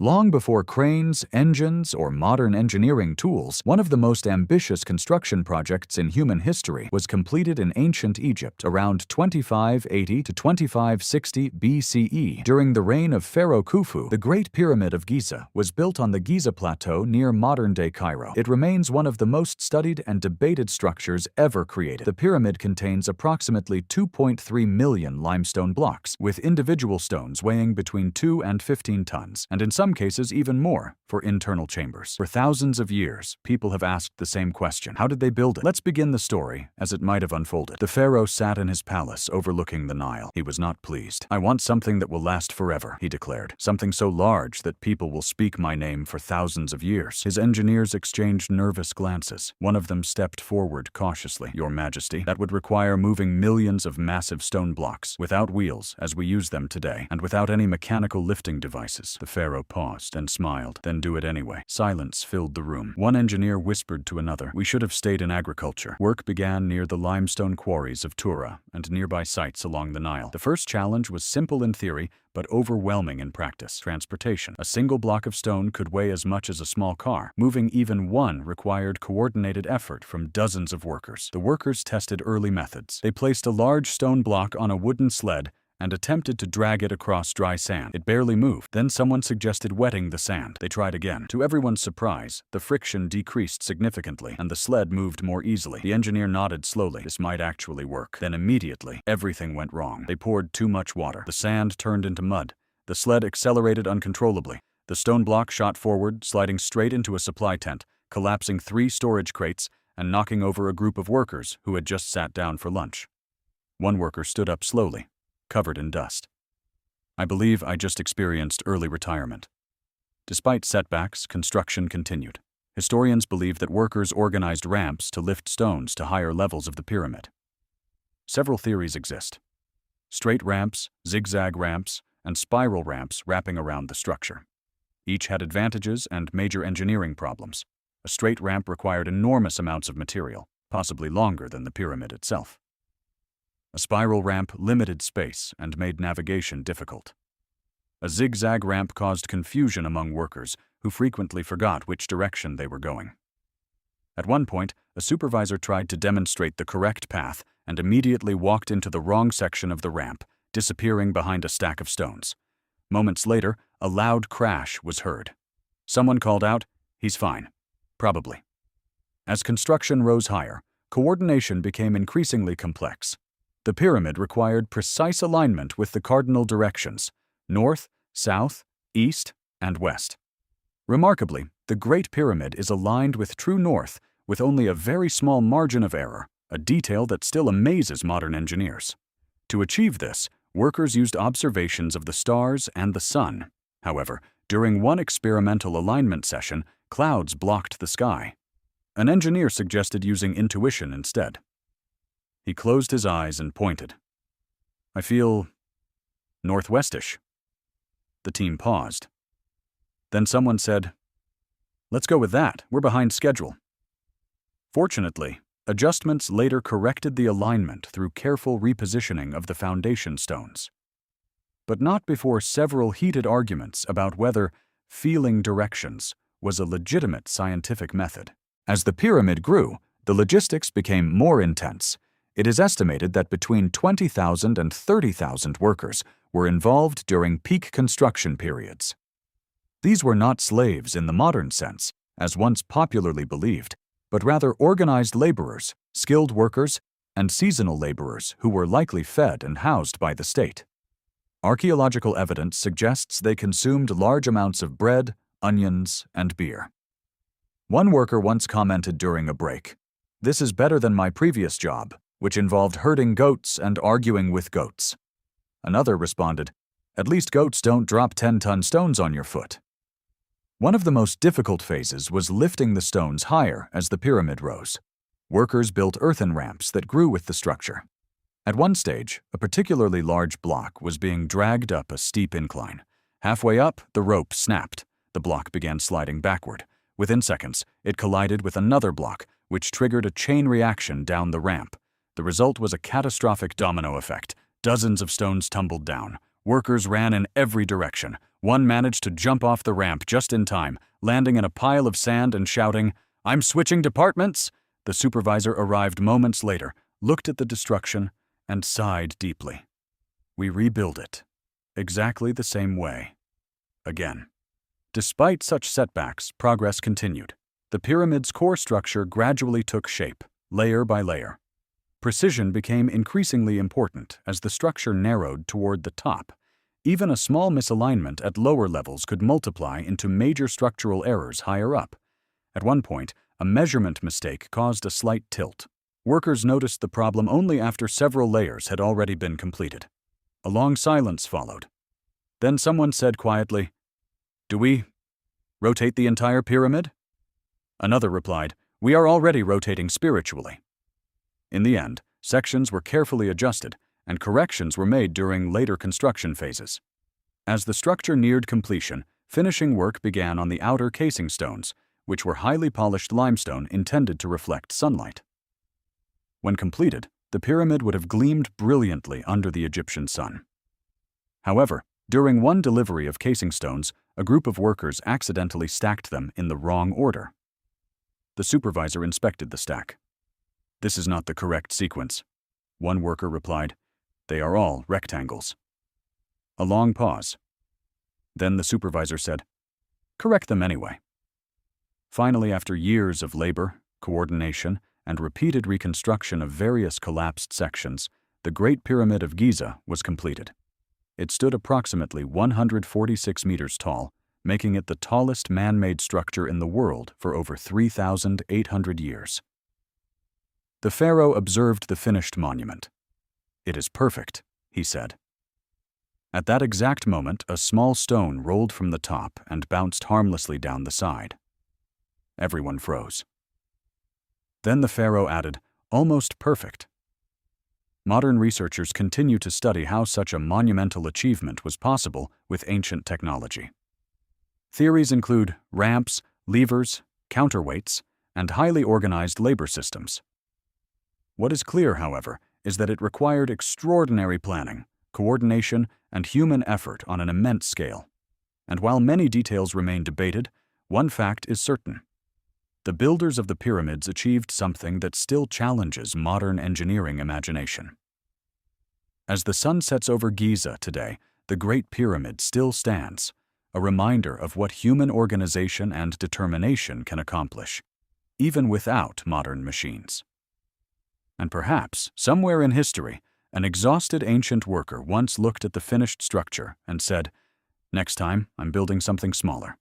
Long before cranes, engines, or modern engineering tools, one of the most ambitious construction projects in human history was completed in ancient Egypt around 2580 to 2560 BCE. During the reign of Pharaoh Khufu, the Great Pyramid of Giza was built on the Giza Plateau near modern-day Cairo. It remains one of the most studied and debated structures ever created. The pyramid contains approximately 2.3 million limestone blocks, with individual stones weighing between 2 and 15 tons, and in some cases even more, for internal chambers. For thousands of years, people have asked the same question. How did they build it? Let's begin the story as it might have unfolded. The pharaoh sat in his palace overlooking the Nile. He was not pleased. "I want something that will last forever," he declared. "Something so large that people will speak my name for thousands of years." His engineers exchanged nervous glances. One of them stepped forward cautiously. "Your Majesty, that would require moving millions of massive stone blocks, without wheels as we use them today, and without any mechanical lifting devices." The pharaoh paused and smiled. "Then do it anyway." Silence filled the room. One engineer whispered to another, "We should have stayed in agriculture." Work began near the limestone quarries of Tura and nearby sites along the Nile. The first challenge was simple in theory, but overwhelming in practice. Transportation. A single block of stone could weigh as much as a small car. Moving even one required coordinated effort from dozens of workers. The workers tested early methods. They placed a large stone block on a wooden sled and attempted to drag it across dry sand. It barely moved. Then someone suggested wetting the sand. They tried again. To everyone's surprise, the friction decreased significantly, and the sled moved more easily. The engineer nodded slowly. This might actually work. Then immediately, everything went wrong. They poured too much water. The sand turned into mud. The sled accelerated uncontrollably. The stone block shot forward, sliding straight into a supply tent, collapsing 3 storage crates, and knocking over a group of workers who had just sat down for lunch. One worker stood up slowly, covered in dust. "I believe I just experienced early retirement." Despite setbacks, construction continued. Historians believe that workers organized ramps to lift stones to higher levels of the pyramid. Several theories exist: straight ramps, zigzag ramps, and spiral ramps wrapping around the structure. Each had advantages and major engineering problems. A straight ramp required enormous amounts of material, possibly longer than the pyramid itself. A spiral ramp limited space and made navigation difficult. A zigzag ramp caused confusion among workers who frequently forgot which direction they were going. At one point, a supervisor tried to demonstrate the correct path and immediately walked into the wrong section of the ramp, disappearing behind a stack of stones. Moments later, a loud crash was heard. Someone called out, "He's fine." Probably. As construction rose higher, coordination became increasingly complex. The pyramid required precise alignment with the cardinal directions: north, south, east, and west. Remarkably, the Great Pyramid is aligned with true north with only a very small margin of error, a detail that still amazes modern engineers. To achieve this, workers used observations of the stars and the sun. However, during one experimental alignment session, clouds blocked the sky. An engineer suggested using intuition instead. He closed his eyes and pointed. "I feel northwestish." The team paused. Then someone said, "Let's go with that. We're behind schedule." Fortunately, adjustments later corrected the alignment through careful repositioning of the foundation stones. But not before several heated arguments about whether feeling directions was a legitimate scientific method. As the pyramid grew, the logistics became more intense. It is estimated that between 20,000 and 30,000 workers were involved during peak construction periods. These were not slaves in the modern sense, as once popularly believed, but rather organized laborers, skilled workers, and seasonal laborers who were likely fed and housed by the state. Archaeological evidence suggests they consumed large amounts of bread, onions, and beer. One worker once commented during a break, "This is better than my previous job, which involved herding goats and arguing with goats." Another responded, "At least goats don't drop 10-ton stones on your foot." One of the most difficult phases was lifting the stones higher as the pyramid rose. Workers built earthen ramps that grew with the structure. At one stage, a particularly large block was being dragged up a steep incline. Halfway up, the rope snapped. The block began sliding backward. Within seconds, it collided with another block, which triggered a chain reaction down the ramp. The result was a catastrophic domino effect. Dozens of stones tumbled down. Workers ran in every direction. One managed to jump off the ramp just in time, landing in a pile of sand and shouting, "I'm switching departments!" The supervisor arrived moments later, looked at the destruction, and sighed deeply. We rebuild it, exactly the same way. Again. Despite such setbacks, progress continued. The pyramid's core structure gradually took shape, layer by layer. Precision became increasingly important as the structure narrowed toward the top. Even a small misalignment at lower levels could multiply into major structural errors higher up. At one point, a measurement mistake caused a slight tilt. Workers noticed the problem only after several layers had already been completed. A long silence followed. Then someone said quietly, "Do we rotate the entire pyramid?" Another replied, "We are already rotating spiritually." In the end, sections were carefully adjusted, and corrections were made during later construction phases. As the structure neared completion, finishing work began on the outer casing stones, which were highly polished limestone intended to reflect sunlight. When completed, the pyramid would have gleamed brilliantly under the Egyptian sun. However, during one delivery of casing stones, a group of workers accidentally stacked them in the wrong order. The supervisor inspected the stack. "This is not the correct sequence," one worker replied. "They are all rectangles." A long pause. Then the supervisor said, "Correct them anyway." Finally, after years of labor, coordination, and repeated reconstruction of various collapsed sections, the Great Pyramid of Giza was completed. It stood approximately 146 meters tall, making it the tallest man-made structure in the world for over 3,800 years. The pharaoh observed the finished monument. "It is perfect," he said. At that exact moment, a small stone rolled from the top and bounced harmlessly down the side. Everyone froze. Then the pharaoh added, "Almost perfect." Modern researchers continue to study how such a monumental achievement was possible with ancient technology. Theories include ramps, levers, counterweights, and highly organized labor systems. What is clear, however, is that it required extraordinary planning, coordination, and human effort on an immense scale. And while many details remain debated, one fact is certain. The builders of the pyramids achieved something that still challenges modern engineering imagination. As the sun sets over Giza today, the Great Pyramid still stands, a reminder of what human organization and determination can accomplish, even without modern machines. And perhaps, somewhere in history, an exhausted ancient worker once looked at the finished structure and said, "Next time, I'm building something smaller."